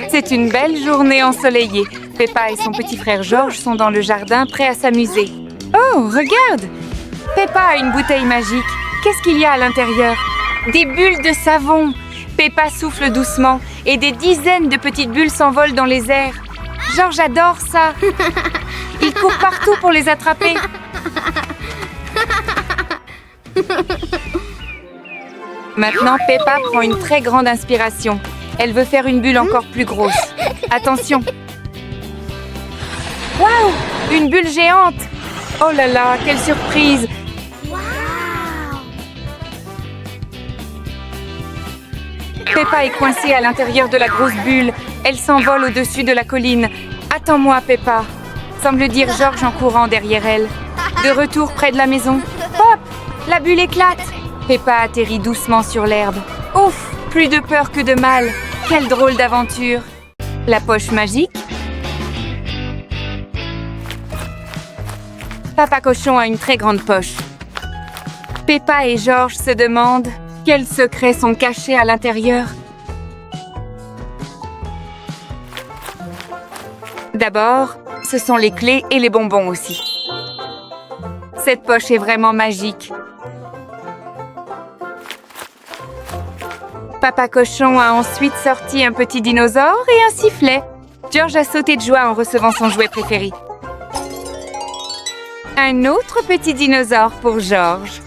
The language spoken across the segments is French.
C'est une belle journée ensoleillée. Peppa et son petit frère George sont dans le jardin, prêts à s'amuser. Oh, regarde! Peppa a une bouteille magique. Qu'est-ce qu'il y a à l'intérieur? Des bulles de savon. Peppa souffle doucement et des dizaines de petites bulles s'envolent dans les airs. George adore ça. Il court partout pour les attraper. Maintenant, Peppa prend une très grande inspiration. Elle veut faire une bulle encore plus grosse. Attention! Waouh! Une bulle géante! Oh là là, quelle surprise! Peppa est coincée à l'intérieur de la grosse bulle. Elle s'envole au-dessus de la colline. Attends-moi, Peppa, semble dire George en courant derrière elle. De retour près de la maison. Pop! La bulle éclate! Peppa atterrit doucement sur l'herbe. Ouf! Plus de peur que de mal. Quelle drôle d'aventure! La poche magique. Papa Cochon a une très grande poche. Peppa et George se demandent quels secrets sont cachés à l'intérieur. D'abord, ce sont les clés et les bonbons aussi. Cette poche est vraiment magique. Papa Cochon a ensuite sorti un petit dinosaure et un sifflet. George a sauté de joie en recevant son jouet préféré. Un autre petit dinosaure pour George.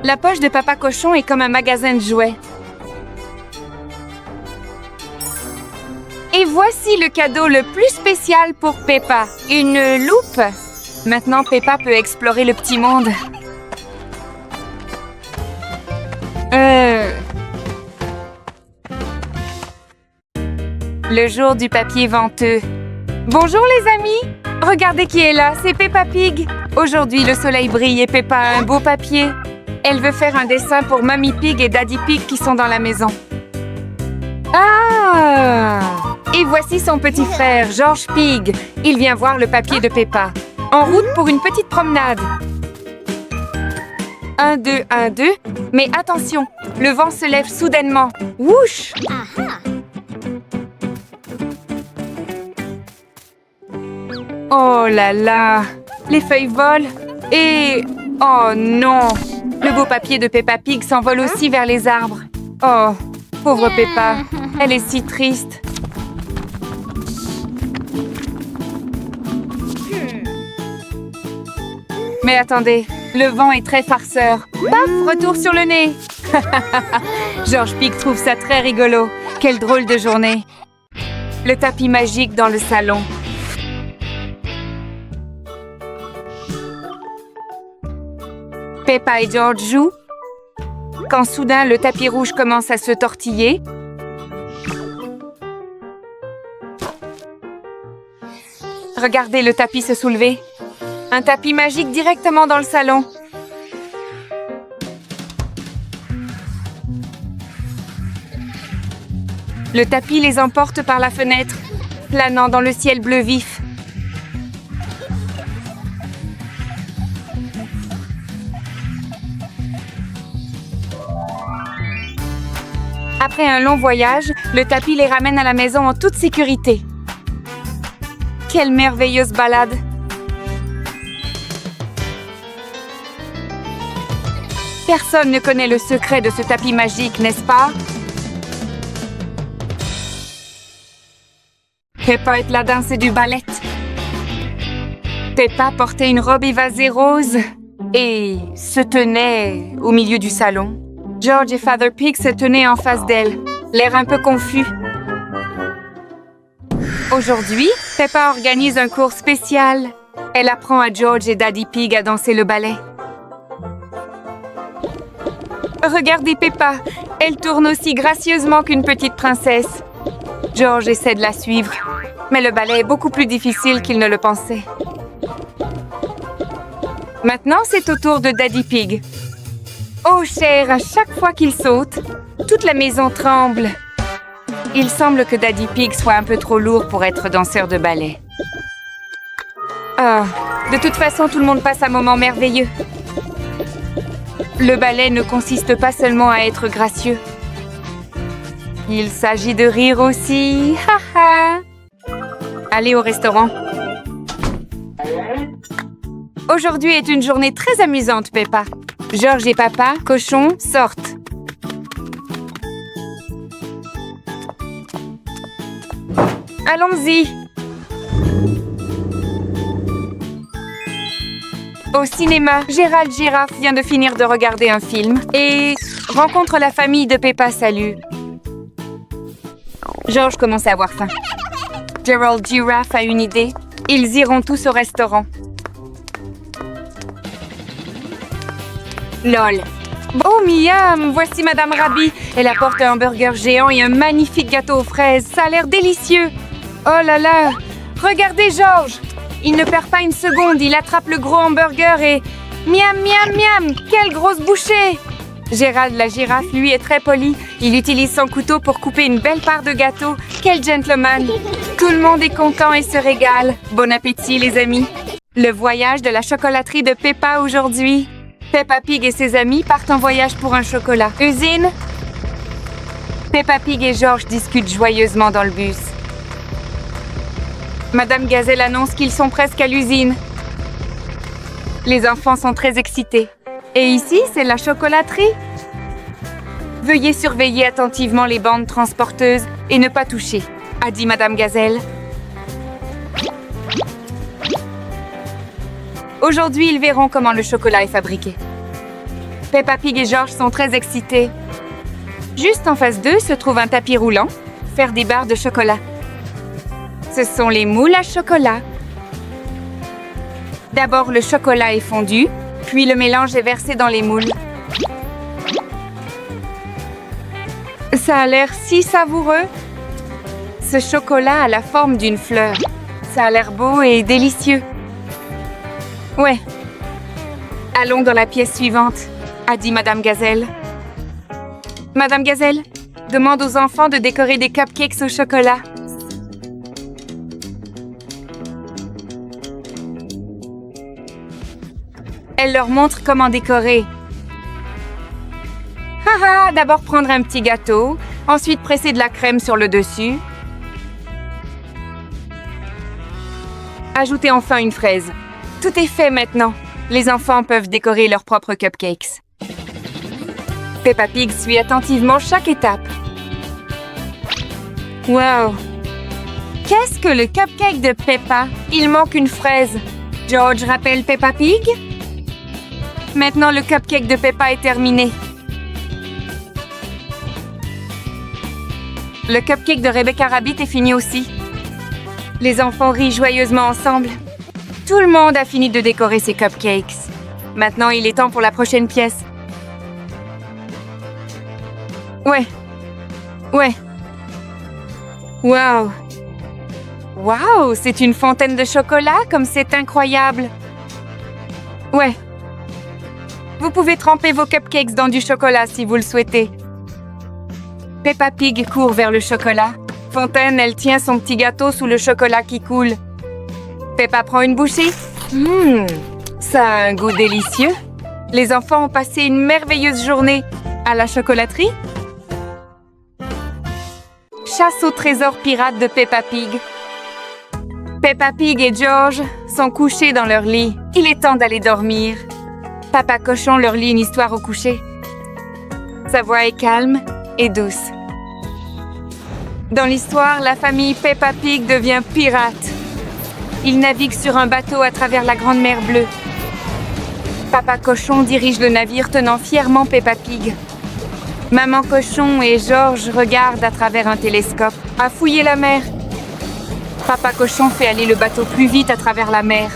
La poche de Papa Cochon est comme un magasin de jouets. Et voici le cadeau le plus spécial pour Peppa. Une loupe. Maintenant, Peppa peut explorer le petit monde. Le jour du papier venteux. Bonjour les amis! Regardez qui est là, c'est Peppa Pig. Aujourd'hui, le soleil brille et Peppa a un beau papier. Elle veut faire un dessin pour Mamie Pig et Daddy Pig qui sont dans la maison. Ah! Et voici son petit frère, George Pig. Il vient voir le papier de Peppa. En route pour une petite promenade. 1, 2, 1, 2. Mais attention, le vent se lève soudainement. Wouch! Oh là là! Les feuilles volent et... Oh non! Le beau papier de Peppa Pig s'envole aussi vers les arbres. Oh, pauvre Peppa, elle est si triste. Mais attendez, le vent est très farceur. Paf, retour sur le nez. George Pig trouve ça très rigolo. Quelle drôle de journée. Le tapis magique dans le salon. Peppa et George jouent. Quand soudain, le tapis rouge commence à se tortiller. Regardez le tapis se soulever. Un tapis magique directement dans le salon. Le tapis les emporte par la fenêtre, planant dans le ciel bleu vif. Après un long voyage, le tapis les ramène à la maison en toute sécurité. Quelle merveilleuse balade! Personne ne connaît le secret de ce tapis magique, n'est-ce pas? Peppa est la danse du ballet. Peppa portait une robe évasée rose et se tenait au milieu du salon. George et Father Pig se tenaient en face d'elle, l'air un peu confus. Aujourd'hui, Peppa organise un cours spécial. Elle apprend à George et Daddy Pig à danser le ballet. Regardez Peppa, elle tourne aussi gracieusement qu'une petite princesse. George essaie de la suivre, mais le ballet est beaucoup plus difficile qu'il ne le pensait. Maintenant, c'est au tour de Daddy Pig. Oh cher, à chaque fois qu'il saute, toute la maison tremble. Il semble que Daddy Pig soit un peu trop lourd pour être danseur de ballet. Ah, de toute façon, tout le monde passe un moment merveilleux. Le ballet ne consiste pas seulement à être gracieux. Il s'agit de rire aussi. Ha ha. Allez au restaurant. Aujourd'hui est une journée très amusante, Peppa. George et Papa Cochon sortent. Allons-y. Au cinéma, Gérald Girafe vient de finir de regarder un film et rencontre la famille de Peppa Salut. George commence à avoir faim. Gerald Giraffe a une idée. Ils iront tous au restaurant. Lol. Oh, miam! Voici Madame Rabi. Elle apporte un hamburger géant et un magnifique gâteau aux fraises. Ça a l'air délicieux. Oh là là! Regardez George! Il ne perd pas une seconde. Il attrape le gros hamburger et... Miam, miam, miam! Quelle grosse bouchée! Gérald la girafe, lui, est très poli. Il utilise son couteau pour couper une belle part de gâteau. Quel gentleman! Tout le monde est content et se régale. Bon appétit, les amis! Le voyage de la chocolaterie de Peppa aujourd'hui. Peppa Pig et ses amis partent en voyage pour un chocolat. Usine? Peppa Pig et George discutent joyeusement dans le bus. Madame Gazelle annonce qu'ils sont presque à l'usine. Les enfants sont très excités. Et ici, c'est la chocolaterie. Veuillez surveiller attentivement les bandes transporteuses et ne pas toucher, a dit Madame Gazelle. Aujourd'hui, ils verront comment le chocolat est fabriqué. Peppa Pig et George sont très excités. Juste en face d'eux se trouve un tapis roulant, faire des barres de chocolat. Ce sont les moules à chocolat. D'abord, le chocolat est fondu, puis le mélange est versé dans les moules. Ça a l'air si savoureux. Ce chocolat a la forme d'une fleur. Ça a l'air beau et délicieux. Ouais. Allons dans la pièce suivante, a dit Madame Gazelle. Madame Gazelle, demande aux enfants de décorer des cupcakes au chocolat. Elle leur montre comment décorer. Haha, d'abord prendre un petit gâteau, ensuite presser de la crème sur le dessus. Ajoutez enfin une fraise. Tout est fait maintenant. Les enfants peuvent décorer leurs propres cupcakes. Peppa Pig suit attentivement chaque étape. Wow! Qu'est-ce que le cupcake de Peppa? Il manque une fraise. George rappelle Peppa Pig? Maintenant, le cupcake de Peppa est terminé. Le cupcake de Rebecca Rabbit est fini aussi. Les enfants rient joyeusement ensemble. Tout le monde a fini de décorer ses cupcakes. Maintenant, il est temps pour la prochaine pièce. Ouais. Wow! Wow! C'est une fontaine de chocolat, comme c'est incroyable! Ouais. Vous pouvez tremper vos cupcakes dans du chocolat si vous le souhaitez. Peppa Pig court vers le chocolat. Fontaine, elle tient son petit gâteau sous le chocolat qui coule. Peppa prend une bouchée. Ça a un goût délicieux. Les enfants ont passé une merveilleuse journée à la chocolaterie. Chasse au trésor pirate de Peppa Pig. Peppa Pig et George sont couchés dans leur lit. Il est temps d'aller dormir. Papa Cochon leur lit une histoire au coucher. Sa voix est calme et douce. Dans l'histoire, la famille Peppa Pig devient pirate. Ils naviguent sur un bateau à travers la Grande Mer Bleue. Papa Cochon dirige le navire tenant fièrement Peppa Pig. Maman Cochon et George regardent à travers un télescope, à fouiller la mer. Papa Cochon fait aller le bateau plus vite à travers la mer.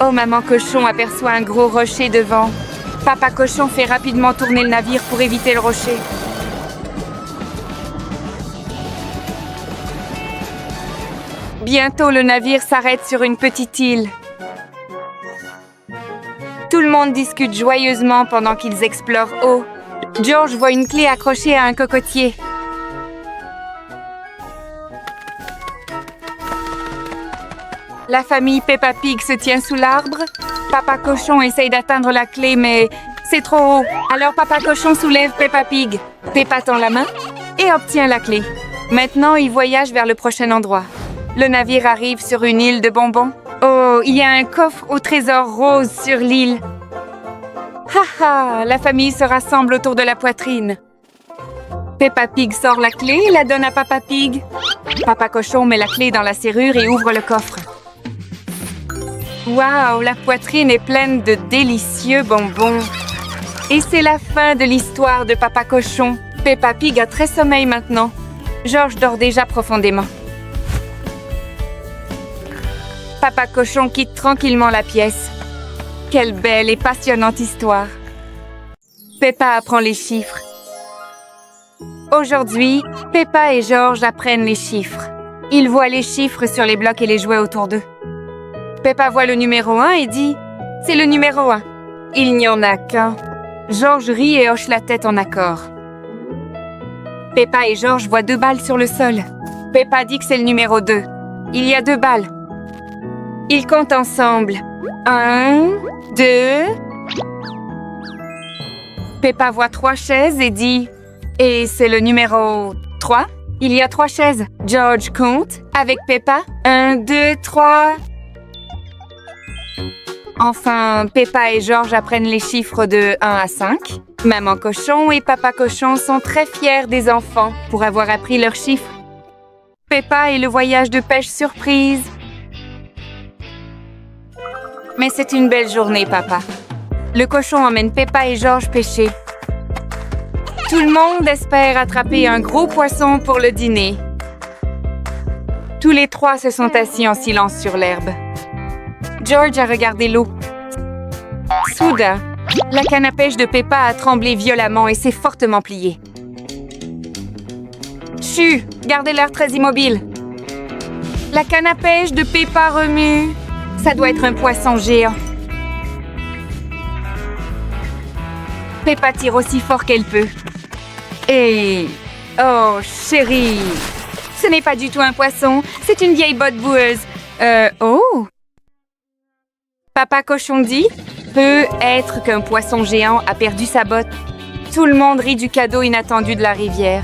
Oh, Maman Cochon aperçoit un gros rocher devant. Papa Cochon fait rapidement tourner le navire pour éviter le rocher. Bientôt, le navire s'arrête sur une petite île. Tout le monde discute joyeusement pendant qu'ils explorent haut. George voit une clé accrochée à un cocotier. La famille Peppa Pig se tient sous l'arbre. Papa Cochon essaye d'atteindre la clé, mais c'est trop haut. Alors Papa Cochon soulève Peppa Pig. Peppa tend la main et obtient la clé. Maintenant, il voyage vers le prochain endroit. Le navire arrive sur une île de bonbons. Oh, il y a un coffre au trésor rose sur l'île. Ha ha, la famille se rassemble autour de la poitrine. Peppa Pig sort la clé et la donne à Papa Pig. Papa Cochon met la clé dans la serrure et ouvre le coffre. Waouh, la poitrine est pleine de délicieux bonbons. Et c'est la fin de l'histoire de Papa Cochon. Peppa Pig a très sommeil maintenant. George dort déjà profondément. Papa Cochon quitte tranquillement la pièce. Quelle belle et passionnante histoire. Peppa apprend les chiffres. Aujourd'hui, Peppa et George apprennent les chiffres. Ils voient les chiffres sur les blocs et les jouets autour d'eux. Peppa voit le numéro 1 et dit « C'est le numéro 1 ». Il n'y en a qu'un. George rit et hoche la tête en accord. Peppa et George voient 2 balles sur le sol. Peppa dit que c'est le numéro 2. Il y a 2 balles. Ils comptent ensemble. 1, 2... Peppa voit 3 chaises et dit « Et c'est le numéro 3 ?» Il y a 3 chaises. George compte avec Peppa. 1, 2, 3... Enfin, Peppa et George apprennent les chiffres de 1 à 5. Maman Cochon et Papa Cochon sont très fiers des enfants pour avoir appris leurs chiffres. Peppa et le voyage de pêche surprise. Mais c'est une belle journée, papa. Le cochon emmène Peppa et George pêcher. Tout le monde espère attraper un gros poisson pour le dîner. Tous les 3 se sont assis en silence sur l'herbe. George a regardé l'eau. Soudain, la canne à pêche de Peppa a tremblé violemment et s'est fortement pliée. Chut! Gardez l'air très immobile. La canne à pêche de Peppa remue. Ça doit être un poisson géant. Peppa tire aussi fort qu'elle peut. Et... oh, chérie! Ce n'est pas du tout un poisson, c'est une vieille botte boueuse. Oh! Papa Cochon dit « Peut être qu'un poisson géant a perdu sa botte. » Tout le monde rit du cadeau inattendu de la rivière.